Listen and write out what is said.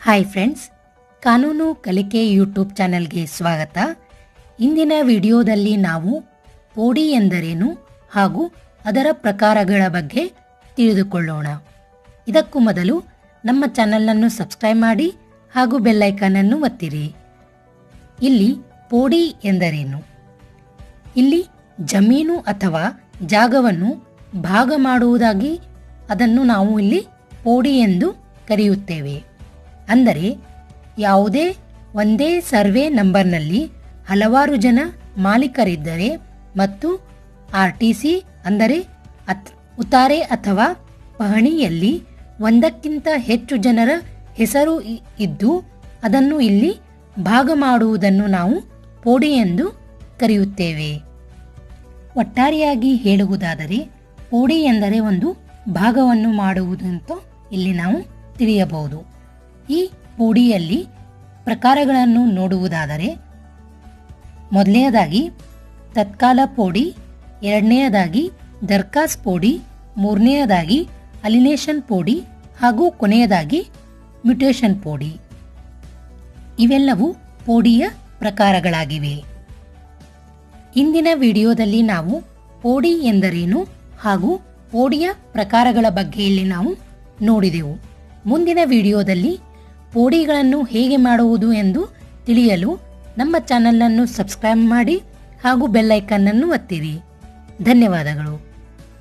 Hi friends, ಕಾನೂನು ಕಲಿಕೆ YouTube ಚಾನೆಲ್ಗೆ ಸ್ವಾಗತ. ಇಂದಿನ ವಿಡಿಯೋದಲ್ಲಿ ನಾವು ಪೋಡಿ ಎಂದರೇನು ಹಾಗೂ ಅದರ ಪ್ರಕಾರಗಳ ಬಗ್ಗೆ ತಿಳಿದುಕೊಳ್ಳೋಣ. ಇದಕ್ಕೂ ಮೊದಲು ನಮ್ಮ ಚಾನೆಲನ್ನು ಸಬ್ಸ್ಕ್ರೈಬ್ ಮಾಡಿ ಹಾಗೂ ಬೆಲ್ ಐಕಾನ್ ಅನ್ನು ಒತ್ತಿರಿ. ಇಲ್ಲಿ ಪೋಡಿ ಎಂದರೇನು? ಇಲ್ಲಿ ಜಮೀನು ಅಥವಾ ಜಾಗವನ್ನು ಭಾಗ ಮಾಡುವುದಾಗಿ ಅದನ್ನು ನಾವು ಇಲ್ಲಿ ಪೋಡಿ ಎಂದು ಕರೆಯುತ್ತೇವೆ. ಅಂದರೆ ಯಾವುದೇ ಒಂದೇ ಸರ್ವೆ ನಂಬರ್ನಲ್ಲಿ ಹಲವಾರು ಜನ ಮಾಲೀಕರಿದ್ದರೆ ಮತ್ತು RTC ಅಂದರೆ ಉತಾರೆ ಅಥವಾ ಪಹಣಿಯಲ್ಲಿ ಒಂದಕ್ಕಿಂತ ಹೆಚ್ಚು ಜನರ ಹೆಸರು ಇದ್ದು ಅದನ್ನು ಇಲ್ಲಿ ಭಾಗ ಮಾಡುವುದನ್ನು ನಾವು ಪೋಡಿ ಎಂದು ಕರೆಯುತ್ತೇವೆ. ಒಟ್ಟಾರೆಯಾಗಿ ಹೇಳುವುದಾದರೆ ಪೋಡಿ ಎಂದರೆ ಒಂದು ಭಾಗವನ್ನು ಮಾಡುವುದಂತ ಇಲ್ಲಿ ನಾವು ತಿಳಿಯಬಹುದು. ಈ ಪೋಡಿಯಲ್ಲಿ ಪ್ರಕಾರಗಳನ್ನು ನೋಡುವುದಾದರೆ ಮೊದಲನೆಯದಾಗಿ ತತ್ಕಾಲ ಪೋಡಿ, ಎರಡನೆಯದಾಗಿ ದರ್ಖಾಸ್ ಪೋಡಿ, ಮೂರನೆಯದಾಗಿ ಅಲಿನೇಷನ್ ಪೋಡಿ ಹಾಗೂ ಕೊನೆಯದಾಗಿ ಮ್ಯೂಟೇಷನ್ ಪೋಡಿ. ಇವೆಲ್ಲವೂ ಪೋಡಿಯ ಪ್ರಕಾರಗಳಾಗಿವೆ. ಇಂದಿನ ವಿಡಿಯೋದಲ್ಲಿ ನಾವು ಪೋಡಿ ಎಂದರೇನು ಹಾಗೂ ಪೋಡಿಯ ಪ್ರಕಾರಗಳ ಬಗ್ಗೆ ಇಲ್ಲಿ ನಾವು ನೋಡಿದೆವು. ಮುಂದಿನ ವಿಡಿಯೋದಲ್ಲಿ ಪೋಡಿಗಳನ್ನು ಹೇಗೆ ಮಾಡುವುದು ಎಂದು ತಿಳಿಯಲು ನಮ್ಮ ಚಾನೆಲ್ ಅನ್ನು ಸಬ್ಸ್ಕ್ರೈಬ್ ಮಾಡಿ ಹಾಗೂ ಬೆಲ್ ಐಕಾನ್ ಅನ್ನು ಒತ್ತಿರಿ. ಧನ್ಯವಾದಗಳು.